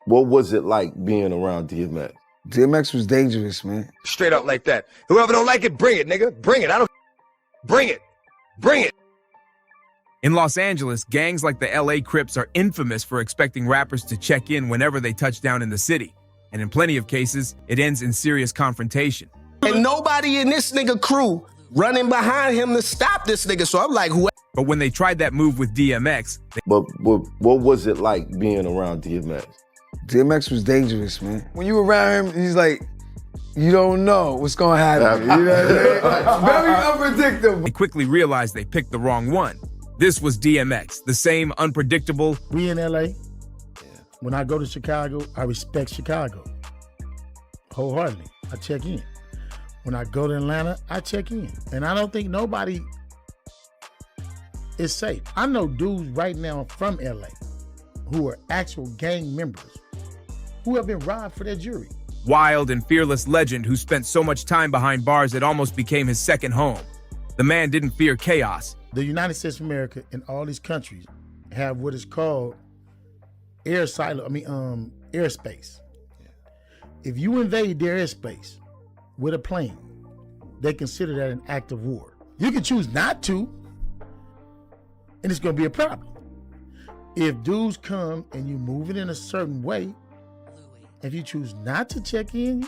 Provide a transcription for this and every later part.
What was it like being around DMX? DMX was dangerous, man. Straight up like that. Whoever don't like it, bring it, nigga. Bring it. I don't. Bring it. Bring it. In Los Angeles, gangs like the LA Crips are infamous for expecting rappers to check in whenever they touch down in the city. And in plenty of cases, it ends in serious confrontation. And nobody in this nigga crew running behind him to stop this nigga. So I'm like, whoever. But when they tried that move with DMX, But what was it like being around DMX? DMX was dangerous, man. When you around him, he's like, you don't know what's gonna happen. You know what I'm saying? Very unpredictable. they quickly realized they picked the wrong one. This was DMX, the same unpredictable. We in LA. When I go to Chicago, I respect Chicago wholeheartedly. I check in. When I go to Atlanta, I check in. And I don't think nobody is safe. I know dudes right now from LA who are actual gang members who have been robbed for their jewelry. Wild and fearless legend who spent so much time behind bars it almost became his second home. The man didn't fear chaos. The United States of America and all these countries have what is called airspace. If you invade their airspace with a plane, they consider that an act of war. You can choose not to, and it's gonna be a problem. If dudes come and you move it in a certain way, if you choose not to check in,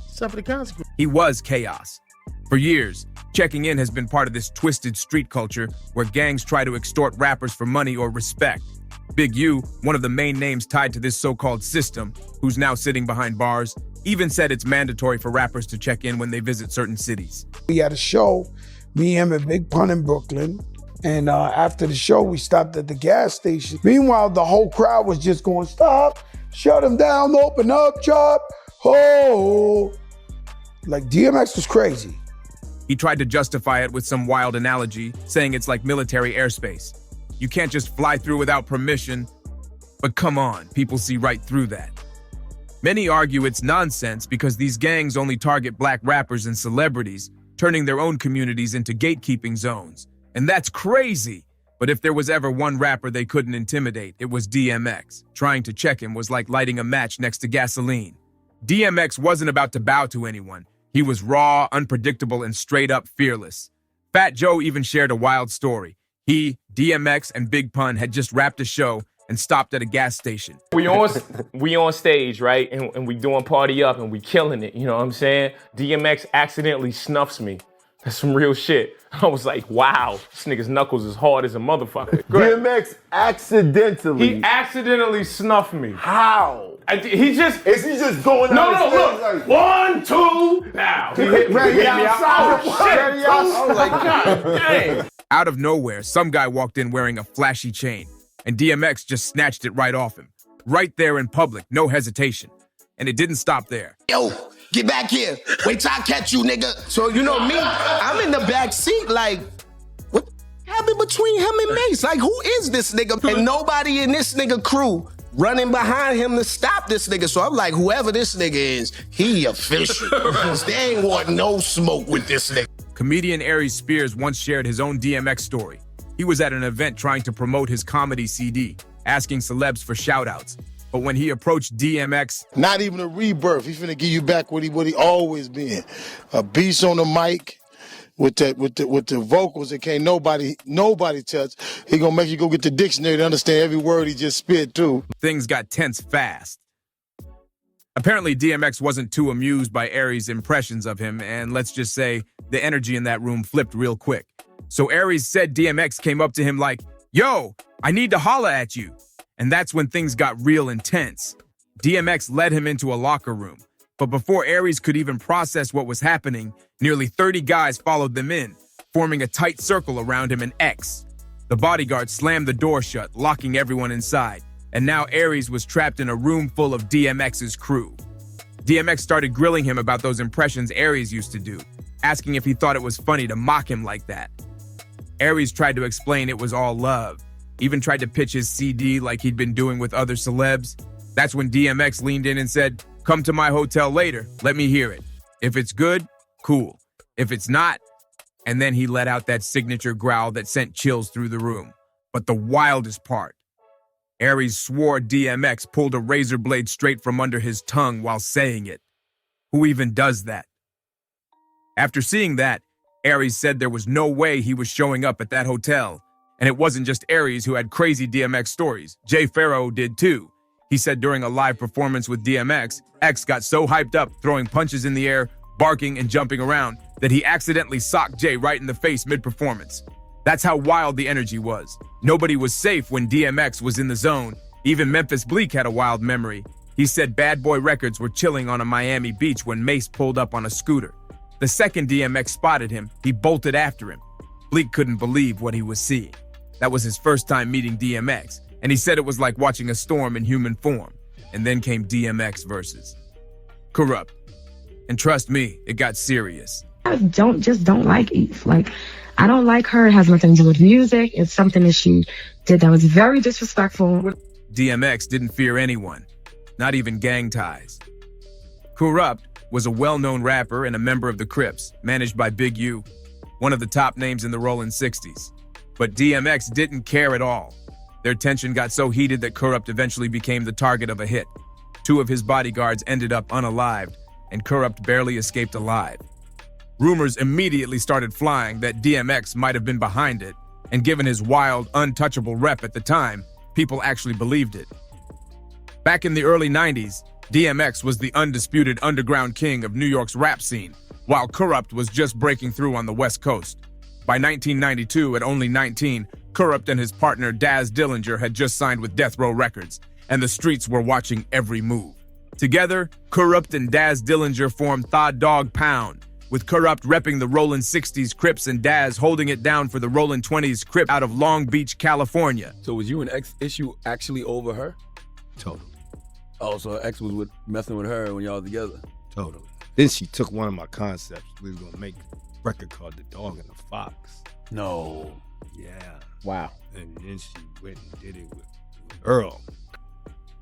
suffer the consequences. He was chaos. For years, checking in has been part of this twisted street culture where gangs try to extort rappers for money or respect. Big U, one of the main names tied to this so-called system, who's now sitting behind bars, even said it's mandatory for rappers to check in when they visit certain cities. We had a show, me, him, and Big Pun in Brooklyn. And after the show, we stopped at the gas station. Meanwhile, the whole crowd was just going, stop, shut him down, open up, chop, ho. Like, DMX was crazy. He tried to justify it with some wild analogy, saying it's like military airspace. You can't just fly through without permission. But come on, people see right through that. Many argue it's nonsense because these gangs only target black rappers and celebrities, turning their own communities into gatekeeping zones. And that's crazy. But if there was ever one rapper they couldn't intimidate, it was DMX. Trying to check him was like lighting a match next to gasoline. DMX wasn't about to bow to anyone. He was raw, unpredictable, and straight up fearless. Fat Joe even shared a wild story. He, DMX, and Big Pun had just wrapped a show and stopped at a gas station. We on stage, right? And we doing Party Up and we killing it, you know what I'm saying? DMX accidentally snuffs me. That's some real shit. I was like, wow, this nigga's knuckles is hard as a motherfucker. DMX accidentally. He accidentally snuffed me. How? Is he just going No, out? look. Like, 1, 2, now. He hit me out. Oh, shit. I was like, God dang. Out of nowhere, some guy walked in wearing a flashy chain, and DMX just snatched it right off him. Right there in public, no hesitation. And it didn't stop there. Yo, get back here. Wait till I catch you, nigga. So, you know me, I'm in the back seat like, what happened between him and Mace? Like, who is this nigga? And nobody in this nigga crew running behind him to stop this nigga. So I'm like, whoever this nigga is, he official. They ain't want no smoke with this nigga. Comedian Aries Spears once shared his own DMX story. He was at an event trying to promote his comedy CD, asking celebs for shout-outs. But when he approached DMX... Not even a rebirth. He's finna give you back what he always been. A beast on the mic with the vocals that can't nobody touch. He gonna make you go get the dictionary to understand every word he just spit too. Things got tense fast. Apparently, DMX wasn't too amused by Aries' impressions of him, and let's just say the energy in that room flipped real quick. So Aries said DMX came up to him like, yo, I need to holla at you. And that's when things got real intense. DMX led him into a locker room. But before Aries could even process what was happening, nearly 30 guys followed them in, forming a tight circle around him and X. The bodyguard slammed the door shut, locking everyone inside. And now Aries was trapped in a room full of DMX's crew. DMX started grilling him about those impressions Aries used to do, asking if he thought it was funny to mock him like that. Aries tried to explain it was all love, even tried to pitch his CD like he'd been doing with other celebs. That's when DMX leaned in and said, come to my hotel later, let me hear it. If it's good, cool. If it's not, and then he let out that signature growl that sent chills through the room. But the wildest part, Aries swore DMX pulled a razor blade straight from under his tongue while saying it. Who even does that? After seeing that, Aries said there was no way he was showing up at that hotel. And it wasn't just Aries who had crazy DMX stories. Jay Pharoah did too. He said during a live performance with DMX, X got so hyped up, throwing punches in the air, barking and jumping around, that he accidentally socked Jay right in the face mid-performance. That's how wild the energy was. Nobody was safe when DMX was in the zone. Even Memphis Bleek had a wild memory. He said Bad Boy Records were chilling on a Miami beach when Mace pulled up on a scooter. The second DMX spotted him, he bolted after him. Bleek couldn't believe what he was seeing. That was his first time meeting DMX, and he said it was like watching a storm in human form. And then came DMX versus Kurupt. And trust me, it got serious. I don't like Eve. Like, I don't like her. It has nothing to do with music. It's something that she did that was very disrespectful. DMX didn't fear anyone, not even gang ties. Kurupt was a well-known rapper and a member of the Crips, managed by Big U, one of the top names in the Rollin' 60s. But DMX didn't care at all. Their tension got so heated that Kurupt eventually became the target of a hit. 2 of his bodyguards ended up unalived, and Kurupt barely escaped alive. Rumors immediately started flying that DMX might have been behind it, and given his wild, untouchable rep at the time, people actually believed it. Back in the early 90s, DMX was the undisputed underground king of New York's rap scene, while Kurupt was just breaking through on the West Coast. By 1992, at only 19, Kurupt and his partner Daz Dillinger had just signed with Death Row Records, and the streets were watching every move. Together, Kurupt and Daz Dillinger formed Tha Dog Pound, with Kurupt repping the Rollin' 60s Crips and Daz holding it down for the Rollin' 20s Crip out of Long Beach, California. So was you and X issue actually over her? Totally. Oh, so X was messing with her when y'all was together? Totally. Then she took one of my concepts. We was gonna make a record called The Dog and the Fox. No. Yeah. Wow. And then she went and did it with Earl.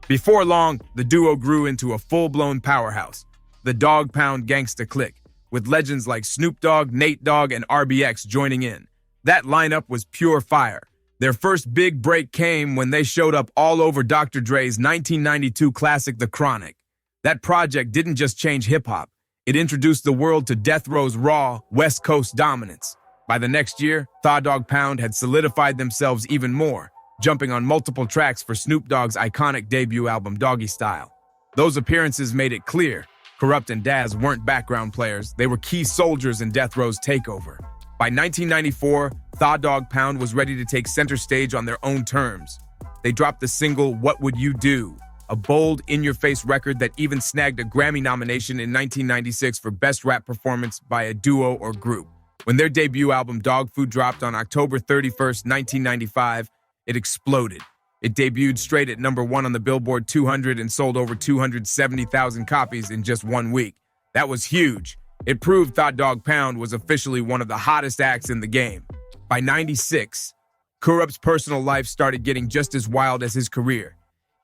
Before long, the duo grew into a full-blown powerhouse, the Dog Pound Gangsta Clique, with legends like Snoop Dogg, Nate Dogg, and RBX joining in. That lineup was pure fire. Their first big break came when they showed up all over Dr. Dre's 1992 classic, The Chronic. That project didn't just change hip-hop, it introduced the world to Death Row's raw, West Coast dominance. By the next year, Tha Dog Pound had solidified themselves even more, jumping on multiple tracks for Snoop Dogg's iconic debut album, Doggy Style. Those appearances made it clear Kurupt and Daz weren't background players, they were key soldiers in Death Row's takeover. By 1994, Tha Dog Pound was ready to take center stage on their own terms. They dropped the single, What Would You Do?, a bold, in-your-face record that even snagged a Grammy nomination in 1996 for Best Rap Performance by a Duo or Group. When their debut album, Dog Food, dropped on October 31st, 1995, it exploded. It debuted straight at #1 on the Billboard 200 and sold over 270,000 copies in just 1 week. That was huge. It proved Tha Dog Pound was officially one of the hottest acts in the game. By 96, Kurupt's personal life started getting just as wild as his career.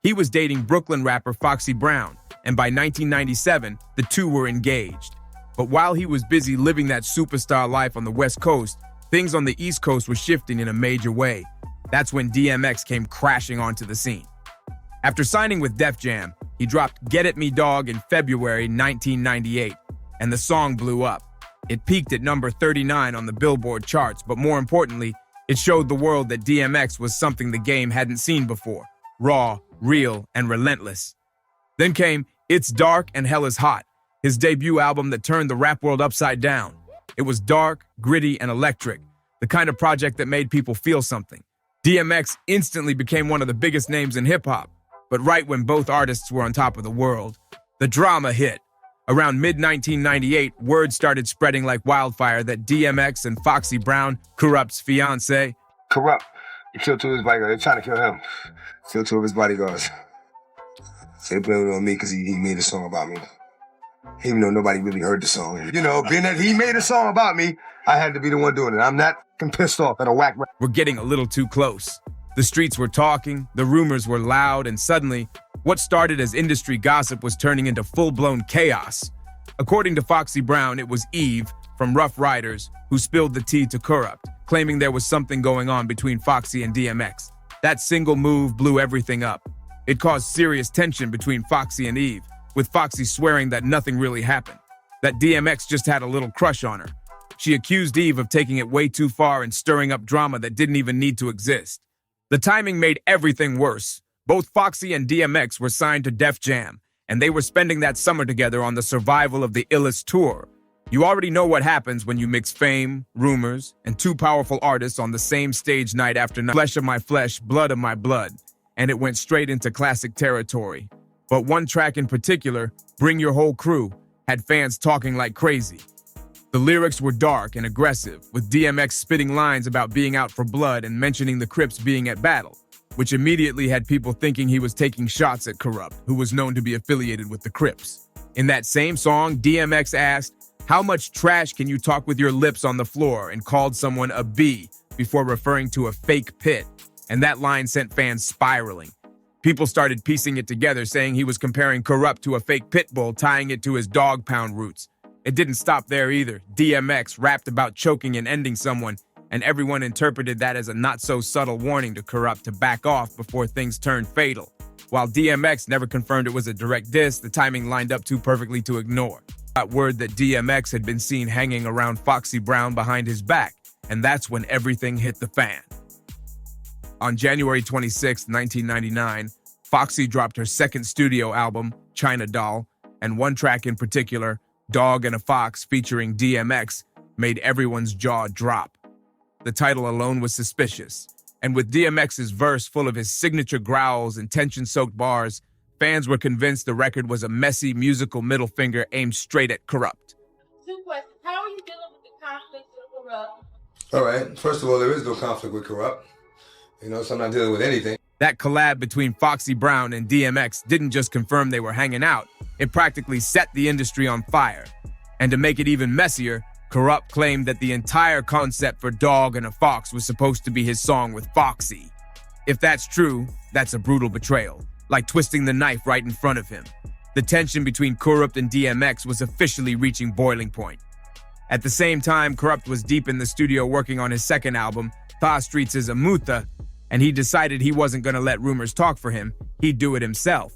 He was dating Brooklyn rapper Foxy Brown, and by 1997, the two were engaged. But while he was busy living that superstar life on the West Coast, things on the East Coast were shifting in a major way. That's when DMX came crashing onto the scene. After signing with Def Jam, he dropped Get At Me Dog in February 1998, and the song blew up. It peaked at number 39 on the Billboard charts, but more importantly, it showed the world that DMX was something the game hadn't seen before: raw, real, and relentless. Then came It's Dark and Hell Is Hot, his debut album that turned the rap world upside down. It was dark, gritty, and electric, the kind of project that made people feel something. DMX instantly became one of the biggest names in hip-hop, but right when both artists were on top of the world, the drama hit. Around mid-1998, word started spreading like wildfire that DMX and Foxy Brown, Kurupt's fiancé, Kurupt, he killed 2 of his bodyguards. They're trying to kill him. Killed 2 of his bodyguards. They blamed it on me because he made a song about me. Even though nobody really heard the song. You know, being that he made a song about me, I had to be the one doing it. I'm not pissed off at a whack. We're getting a little too close. The streets were talking, the rumors were loud, and suddenly, what started as industry gossip was turning into full-blown chaos. According to Foxy Brown, it was Eve, from Rough Riders, who spilled the tea to Kurupt, claiming there was something going on between Foxy and DMX. That single move blew everything up. It caused serious tension between Foxy and Eve, with Foxy swearing that nothing really happened, that DMX just had a little crush on her. She accused Eve of taking it way too far and stirring up drama that didn't even need to exist. The timing made everything worse. Both Foxy and DMX were signed to Def Jam, and they were spending that summer together on the Survival of the Illest tour. You already know what happens when you mix fame, rumors, and two powerful artists on the same stage night after night. Flesh of my flesh, blood of my blood. And it went straight into classic territory. But one track in particular, Bring Your Whole Crew, had fans talking like crazy. The lyrics were dark and aggressive, with DMX spitting lines about being out for blood and mentioning the Crips being at battle, which immediately had people thinking he was taking shots at Kurupt, who was known to be affiliated with the Crips. In that same song, DMX asked, "How much trash can you talk with your lips on the floor?" and called someone a B before referring to a fake pit. And that line sent fans spiraling. People started piecing it together, saying he was comparing Kurupt to a fake pit bull, tying it to his dog pound roots. It didn't stop there either. DMX rapped about choking and ending someone, and everyone interpreted that as a not-so-subtle warning to Kurupt to back off before things turned fatal. While DMX never confirmed it was a direct diss, the timing lined up too perfectly to ignore. Got word that DMX had been seen hanging around Foxy Brown behind his back, and that's when everything hit the fan. On January 26, 1999, Foxy dropped her second studio album, China Doll, and one track in particular, Dog and a Fox featuring DMX, made everyone's jaw drop. The title alone was suspicious, and with DMX's verse full of his signature growls and tension-soaked bars, fans were convinced the record was a messy musical middle finger aimed straight at Kurupt. Two questions. How are you dealing with the conflict with Kurupt? All right. First of all, there is no conflict with Kurupt. You know, so I'm not dealing with anything. That collab between Foxy Brown and DMX didn't just confirm they were hanging out, it practically set the industry on fire. And to make it even messier, Kurupt claimed that the entire concept for Dog and a Fox was supposed to be his song with Foxy. If that's true, that's a brutal betrayal, like twisting the knife right in front of him. The tension between Kurupt and DMX was officially reaching boiling point. At the same time, Kurupt was deep in the studio working on his second album, Tha Streets is a Mutha, and he decided he wasn't going to let rumors talk for him, he'd do it himself.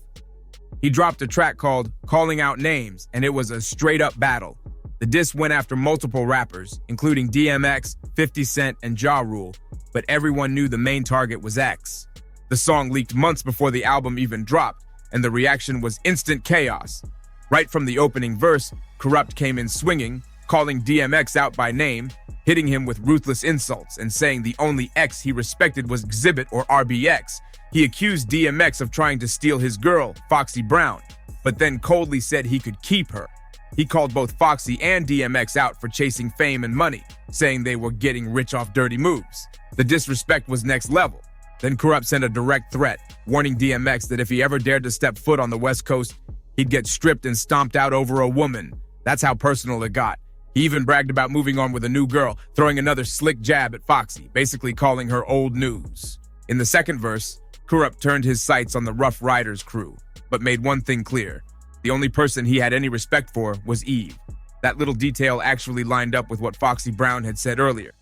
He dropped a track called Calling Out Names, and it was a straight-up battle. The diss went after multiple rappers, including DMX, 50 Cent, and Ja Rule, but everyone knew the main target was X. The song leaked months before the album even dropped, and the reaction was instant chaos. Right from the opening verse, Kurupt came in swinging, calling DMX out by name, hitting him with ruthless insults, and saying the only X he respected was Exhibit or RBX. He accused DMX of trying to steal his girl, Foxy Brown, but then coldly said he could keep her. He called both Foxy and DMX out for chasing fame and money, saying they were getting rich off dirty moves. The disrespect was next level. Then Kurupt sent a direct threat, warning DMX that if he ever dared to step foot on the West Coast, he'd get stripped and stomped out over a woman. That's how personal it got. He even bragged about moving on with a new girl, throwing another slick jab at Foxy, basically calling her old news. In the second verse, Kurupt turned his sights on the Rough Riders crew, but made one thing clear. The only person he had any respect for was Eve. That little detail actually lined up with what Foxy Brown had said earlier,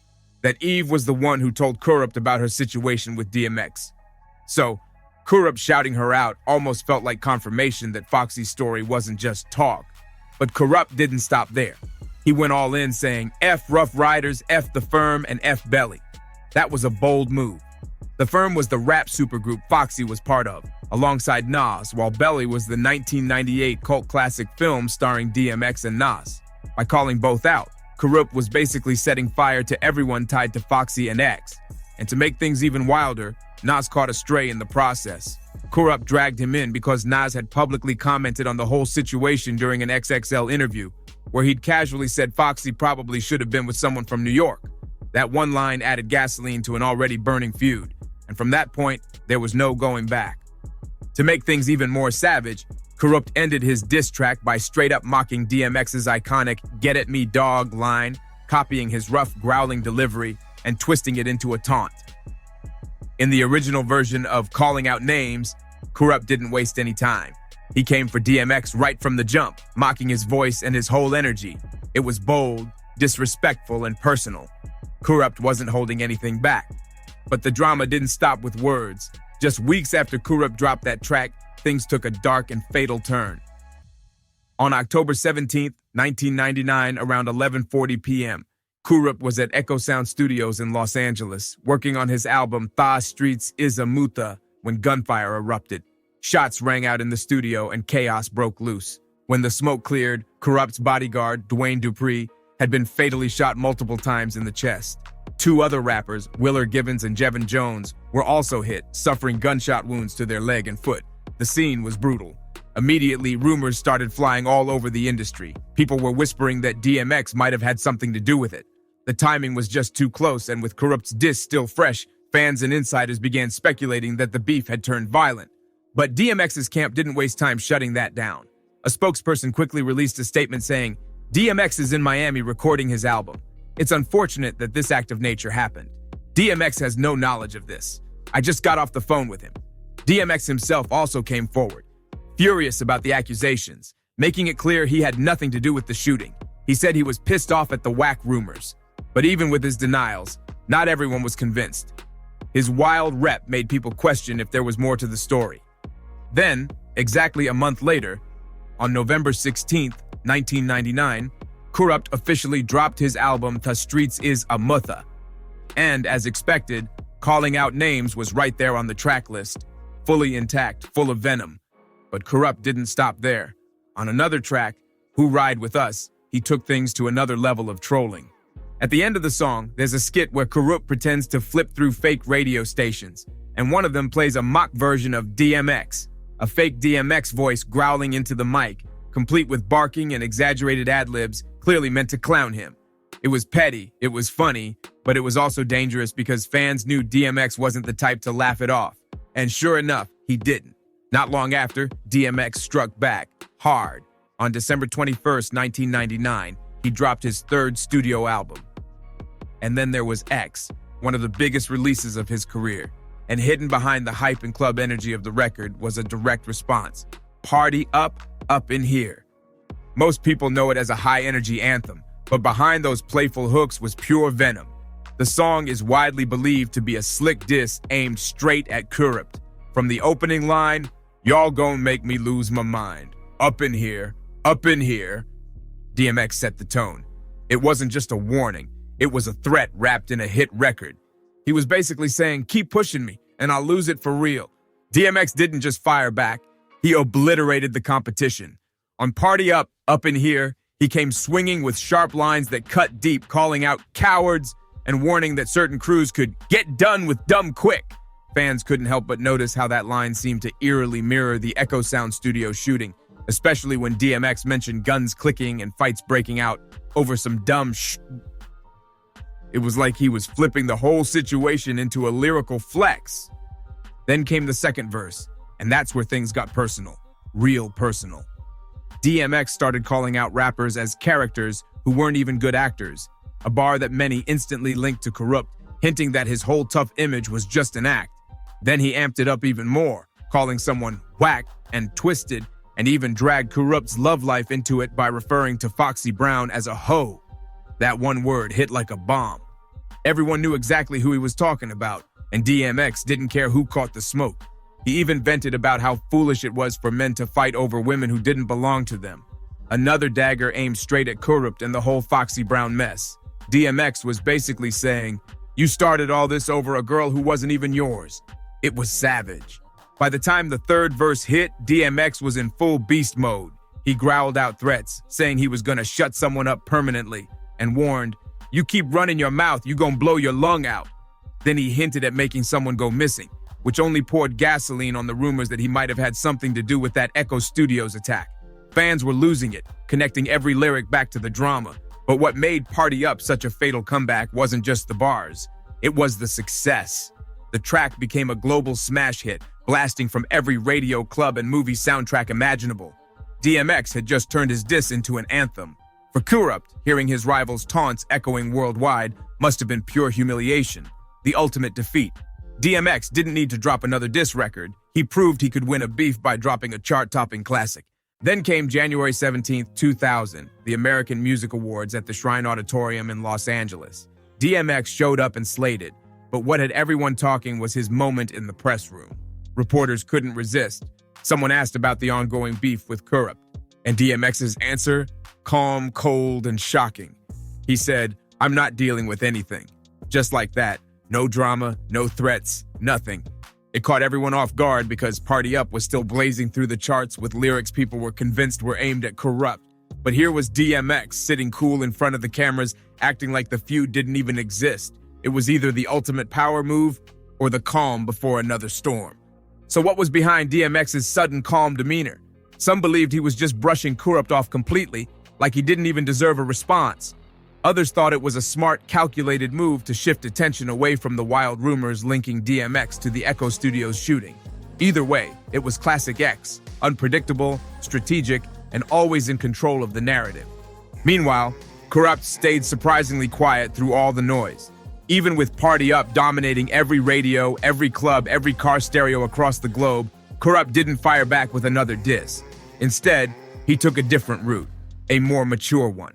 that Eve was the one who told Kurupt about her situation with DMX. So, Kurupt shouting her out almost felt like confirmation that Foxy's story wasn't just talk. But Kurupt didn't stop there. He went all in saying, F Rough Riders, F the Firm, and F Belly. That was a bold move. The Firm was the rap supergroup Foxy was part of, alongside Nas, while Belly was the 1998 cult classic film starring DMX and Nas. By calling both out, Kurupt was basically setting fire to everyone tied to Foxy and X. And to make things even wilder, Nas caught a stray in the process. Kurupt dragged him in because Nas had publicly commented on the whole situation during an XXL interview, where he'd casually said Foxy probably should have been with someone from New York. That one line added gasoline to an already burning feud, and from that point, there was no going back. To make things even more savage, Kurupt ended his diss track by straight-up mocking DMX's iconic "Get at me, dog" line, copying his rough, growling delivery, and twisting it into a taunt. In the original version of Calling Out Names, Kurupt didn't waste any time. He came for DMX right from the jump, mocking his voice and his whole energy. It was bold, disrespectful, and personal. Kurupt wasn't holding anything back. But the drama didn't stop with words. Just weeks after Kurupt dropped that track, things took a dark and fatal turn. On October 17th, 1999, around 11:40 p.m., Kurupt was at Echo Sound Studios in Los Angeles, working on his album Tha Streets Is a Mutha, when gunfire erupted. Shots rang out in the studio and chaos broke loose. When the smoke cleared, Kurupt's bodyguard, Dwayne Dupree, had been fatally shot multiple times in the chest. Two other rappers, Willer Gibbons and Jevin Jones, were also hit, suffering gunshot wounds to their leg and foot. The scene was brutal. Immediately, rumors started flying all over the industry. People were whispering that DMX might have had something to do with it. The timing was just too close, and with Kurupt's diss still fresh, fans and insiders began speculating that the beef had turned violent. But DMX's camp didn't waste time shutting that down. A spokesperson quickly released a statement saying, "DMX is in Miami recording his album. It's unfortunate that this act of nature happened. DMX has no knowledge of this. I just got off the phone with him." DMX himself also came forward, furious about the accusations, making it clear he had nothing to do with the shooting. He said he was pissed off at the whack rumors. But even with his denials, not everyone was convinced. His wild rep made people question if there was more to the story. Then, exactly a month later, on November 16th, 1999, Kurupt officially dropped his album Tha Streets Is a Mutha. And, as expected, calling out names was right there on the track list, fully intact, full of venom. But Kurupt didn't stop there. On another track, Who Ride With Us, he took things to another level of trolling. At the end of the song, there's a skit where Kurupt pretends to flip through fake radio stations, and one of them plays a mock version of DMX, a fake DMX voice growling into the mic, complete with barking and exaggerated ad-libs, clearly meant to clown him. It was petty, it was funny, but it was also dangerous because fans knew DMX wasn't the type to laugh it off. And sure enough, he didn't. Not long after, DMX struck back, hard. On December 21st, 1999, he dropped his third studio album. And then there was X, one of the biggest releases of his career. And hidden behind the hype and club energy of the record was a direct response. Party Up, Up in Here. Most people know it as a high-energy anthem, but behind those playful hooks was pure venom. The song is widely believed to be a slick diss aimed straight at Kurupt. From the opening line, "Y'all gon' make me lose my mind. Up in here, DMX set the tone. It wasn't just a warning, it was a threat wrapped in a hit record. He was basically saying, keep pushing me, and I'll lose it for real. DMX didn't just fire back, he obliterated the competition. On Party Up, Up in Here, he came swinging with sharp lines that cut deep, calling out cowards and warning that certain crews could get done with dumb quick. Fans couldn't help but notice how that line seemed to eerily mirror the Echo Sound Studio shooting, especially when DMX mentioned guns clicking and fights breaking out over some dumb It was like he was flipping the whole situation into a lyrical flex. Then came the second verse, and that's where things got personal, real personal. DMX started calling out rappers as characters who weren't even good actors, a bar that many instantly linked to Kurupt, hinting that his whole tough image was just an act. Then he amped it up even more, calling someone whack and twisted, and even dragged Kurupt's love life into it by referring to Foxy Brown as a hoe. That one word hit like a bomb. Everyone knew exactly who he was talking about, and DMX didn't care who caught the smoke. He even vented about how foolish it was for men to fight over women who didn't belong to them. Another dagger aimed straight at Kurupt and the whole Foxy Brown mess. DMX was basically saying, you started all this over a girl who wasn't even yours. It was savage. By the time the third verse hit, DMX was in full beast mode. He growled out threats, saying he was gonna shut someone up permanently, and warned, you keep running your mouth, you gonna blow your lung out. Then he hinted at making someone go missing, which only poured gasoline on the rumors that he might have had something to do with that Echo Studios attack. Fans were losing it, connecting every lyric back to the drama. But what made Party Up such a fatal comeback wasn't just the bars. It was the success. The track became a global smash hit, blasting from every radio, club, and movie soundtrack imaginable. DMX had just turned his diss into an anthem. For Kurupt, hearing his rival's taunts echoing worldwide must have been pure humiliation, the ultimate defeat. DMX didn't need to drop another diss record. He proved he could win a beef by dropping a chart-topping classic. Then came January 17, 2000, the American Music Awards at the Shrine Auditorium in Los Angeles. DMX showed up and slayed it. But what had everyone talking was his moment in the press room. Reporters couldn't resist. Someone asked about the ongoing beef with Kurupt, and DMX's answer? Calm, cold, and shocking. He said, "I'm not dealing with anything." Just like that, no drama, no threats, nothing. It caught everyone off guard because Party Up was still blazing through the charts with lyrics people were convinced were aimed at Kurupt. But here was DMX sitting cool in front of the cameras, acting like the feud didn't even exist. It was either the ultimate power move or the calm before another storm. So what was behind DMX's sudden calm demeanor? Some believed he was just brushing Kurupt off completely, like he didn't even deserve a response. Others thought it was a smart, calculated move to shift attention away from the wild rumors linking DMX to the Echo Studios shooting. Either way, it was classic X, unpredictable, strategic, and always in control of the narrative. Meanwhile, Kurupt stayed surprisingly quiet through all the noise. Even with Party Up dominating every radio, every club, every car stereo across the globe, Kurupt didn't fire back with another diss. Instead, he took a different route, a more mature one.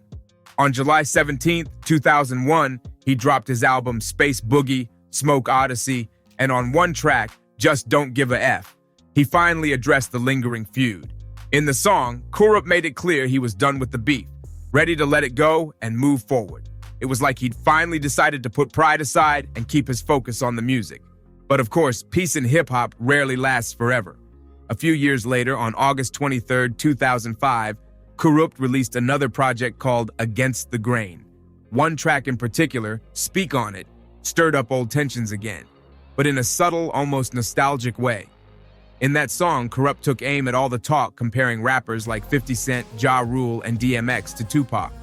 On July 17, 2001, he dropped his album Space Boogie, Smoke Odyssey, and on one track, Just Don't Give a F, he finally addressed the lingering feud. In the song, Kurupt made it clear he was done with the beef, ready to let it go and move forward. It was like he'd finally decided to put pride aside and keep his focus on the music. But of course, peace in hip-hop rarely lasts forever. A few years later, on August 23, 2005, Kurupt released another project called Against the Grain. One track in particular, Speak On It, stirred up old tensions again, but in a subtle, almost nostalgic way. In that song, Kurupt took aim at all the talk comparing rappers like 50 Cent, Ja Rule, and DMX to Tupac.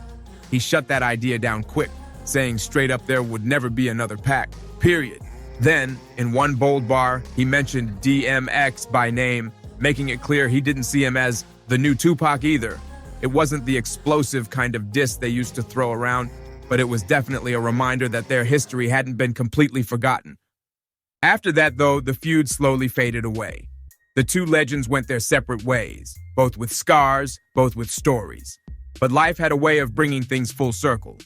He shut that idea down quick, saying straight up there would never be another Pac, period. Then, in one bold bar, he mentioned DMX by name, making it clear he didn't see him as the new Tupac either. It wasn't the explosive kind of diss they used to throw around, but it was definitely a reminder that their history hadn't been completely forgotten. After that, though, the feud slowly faded away. The two legends went their separate ways, both with scars, both with stories. But life had a way of bringing things full circle.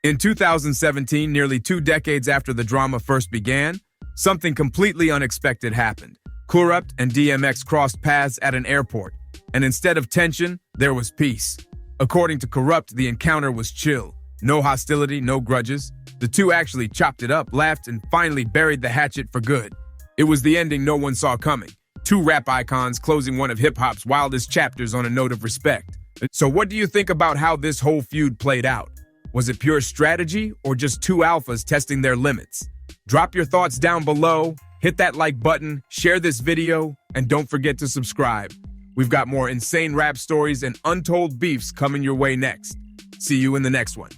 In 2017, nearly 2 decades after the drama first began, something completely unexpected happened. Kurupt and DMX crossed paths at an airport, and instead of tension, there was peace. According to Kurupt, the encounter was chill. No hostility, no grudges. The two actually chopped it up, laughed, and finally buried the hatchet for good. It was the ending no one saw coming. Two rap icons closing one of hip-hop's wildest chapters on a note of respect. So what do you think about how this whole feud played out? Was it pure strategy or just two alphas testing their limits? Drop your thoughts down below, hit that like button, share this video, and don't forget to subscribe. We've got more insane rap stories and untold beefs coming your way next. See you in the next one.